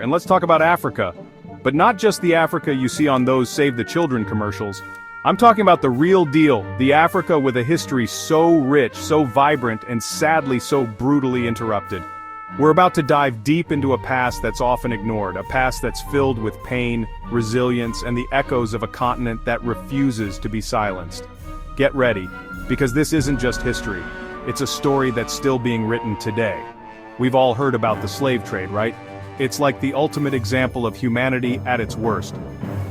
And let's talk about Africa. But not just the Africa you see on those Save the Children commercials. I'm talking about the real deal, the Africa with a history so rich, so vibrant, and sadly so brutally interrupted. We're about to dive deep into a past that's often ignored, a past that's filled with pain, resilience, and the echoes of a continent that refuses to be silenced. Get ready, because this isn't just history. It's a story that's still being written today. We've all heard about the slave trade, right? It's like the ultimate example of humanity at its worst.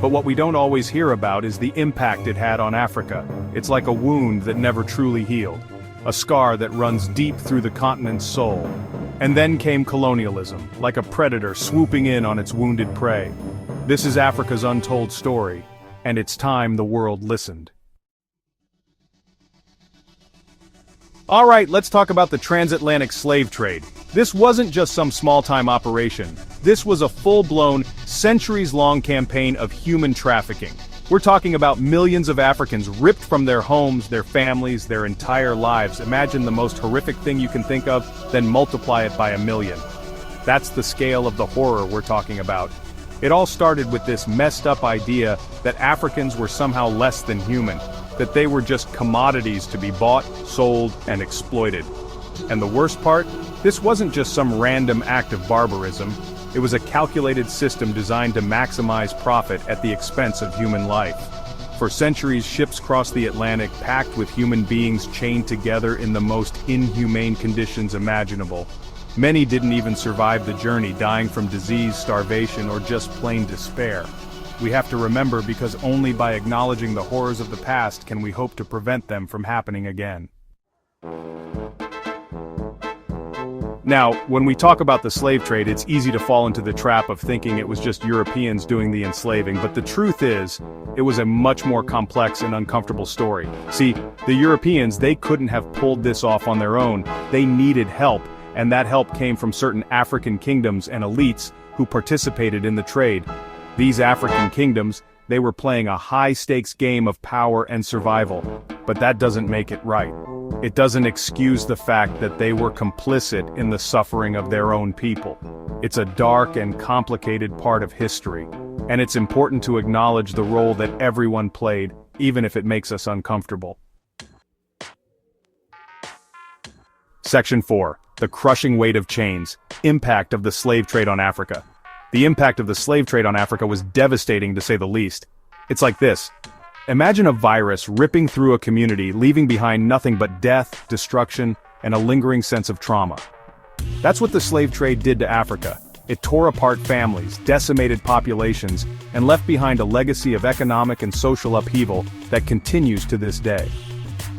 But what we don't always hear about is the impact it had on Africa. It's like a wound that never truly healed. A scar that runs deep through the continent's soul. And then came colonialism, like a predator swooping in on its wounded prey. This is Africa's untold story, and it's time the world listened. Alright, let's talk about the transatlantic slave trade. This wasn't just some small-time operation. This was a full-blown, centuries-long campaign of human trafficking. We're talking about millions of Africans ripped from their homes, their families, their entire lives. Imagine the most horrific thing you can think of, then multiply it by 1,000,000. That's the scale of the horror we're talking about. It all started with this messed-up idea that Africans were somehow less than human, that they were just commodities to be bought, sold, and exploited. And the worst part? This wasn't just some random act of barbarism. It was a calculated system designed to maximize profit at the expense of human life. For centuries, ships crossed the Atlantic packed with human beings chained together in the most inhumane conditions imaginable. Many didn't even survive the journey, dying from disease, starvation, or just plain despair. We have to remember, because only by acknowledging the horrors of the past can we hope to prevent them from happening again. Now, when we talk about the slave trade, it's easy to fall into the trap of thinking it was just Europeans doing the enslaving, but the truth is, it was a much more complex and uncomfortable story. See, the Europeans, they couldn't have pulled this off on their own. They needed help, and that help came from certain African kingdoms and elites who participated in the trade. These African kingdoms, they were playing a high-stakes game of power and survival, but that doesn't make it right. It doesn't excuse the fact that they were complicit in the suffering of their own people. It's a dark and complicated part of history, and it's important to acknowledge the role that everyone played, even if it makes us uncomfortable. Section 4. The crushing weight of chains. Impact of the slave trade on Africa. The impact of the slave trade on Africa was devastating, to say the least. It's like this. Imagine a virus ripping through a community, leaving behind nothing but death, destruction, and a lingering sense of trauma. That's what the slave trade did to Africa. It tore apart families, decimated populations, and left behind a legacy of economic and social upheaval that continues to this day.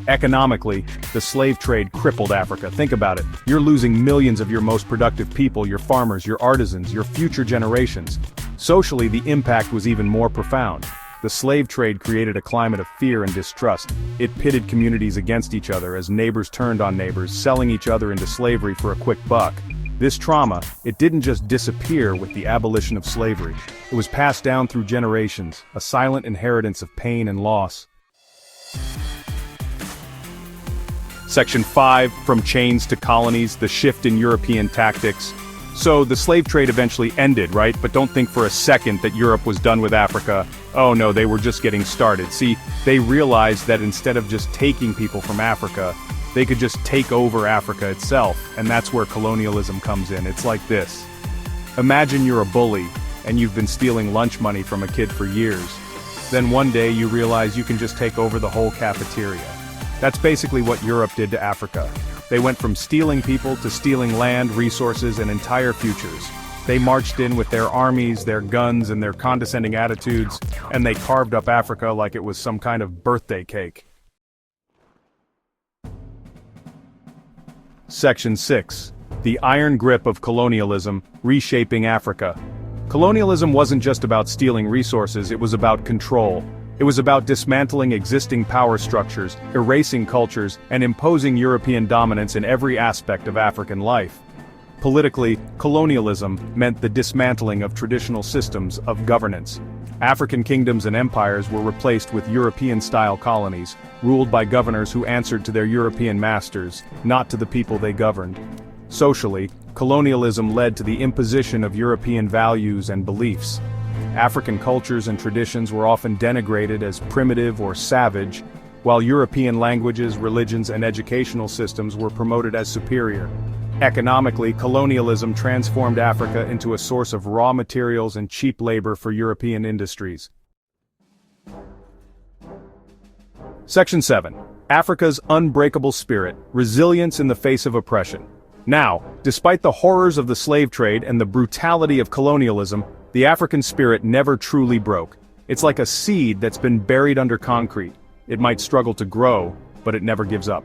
Economically, the slave trade crippled Africa. Think about it. You're losing millions of your most productive people, your farmers, your artisans, your future generations. Socially, the impact was even more profound. The slave trade created a climate of fear and distrust. It pitted communities against each other as neighbors turned on neighbors, selling each other into slavery for a quick buck. This trauma, it didn't just disappear with the abolition of slavery. It was passed down through generations, a silent inheritance of pain and loss. Section 5, From Chains to Colonies, the shift in European tactics. So, the slave trade eventually ended, right? But don't think for a second that Europe was done with Africa. Oh no, they were just getting started. See, they realized that instead of just taking people from Africa, they could just take over Africa itself, and that's where colonialism comes in. It's like this. Imagine you're a bully, and you've been stealing lunch money from a kid for years. Then one day you realize you can just take over the whole cafeteria. That's basically what Europe did to Africa. They went from stealing people to stealing land, resources, and entire futures. They marched in with their armies, their guns, and their condescending attitudes, and they carved up Africa like it was some kind of birthday cake. Section 6. The Iron Grip of Colonialism, Reshaping Africa. Colonialism wasn't just about stealing resources, it was about control. It was about dismantling existing power structures, erasing cultures, and imposing European dominance in every aspect of African life. Politically, colonialism meant the dismantling of traditional systems of governance. African kingdoms and empires were replaced with European-style colonies, ruled by governors who answered to their European masters, not to the people they governed. Socially, Colonialism led to the imposition of European values and beliefs. African cultures and traditions were often denigrated as primitive or savage, while European languages, religions, and educational systems were promoted as superior. Economically, colonialism transformed Africa into a source of raw materials and cheap labor for European industries. Section 7. Africa's unbreakable spirit, resilience in the face of oppression. Now, despite the horrors of the slave trade and the brutality of colonialism, the African spirit never truly broke. It's like a seed that's been buried under concrete. It might struggle to grow, but it never gives up.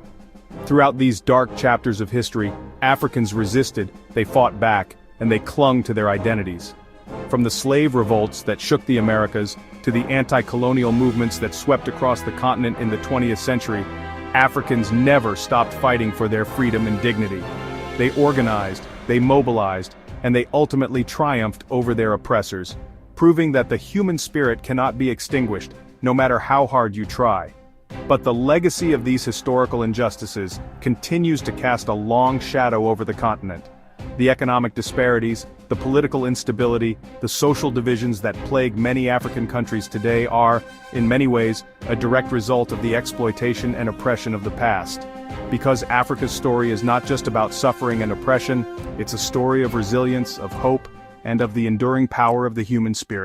Throughout these dark chapters of history, Africans resisted, they fought back, and they clung to their identities. From the slave revolts that shook the Americas, to the anti-colonial movements that swept across the continent in the 20th century, Africans never stopped fighting for their freedom and dignity. They organized, they mobilized, and they ultimately triumphed over their oppressors, proving that the human spirit cannot be extinguished, no matter how hard you try. But the legacy of these historical injustices continues to cast a long shadow over the continent. The economic disparities, the political instability, the social divisions that plague many African countries today are, in many ways, a direct result of the exploitation and oppression of the past. Because Africa's story is not just about suffering and oppression, it's a story of resilience, of hope, and of the enduring power of the human spirit.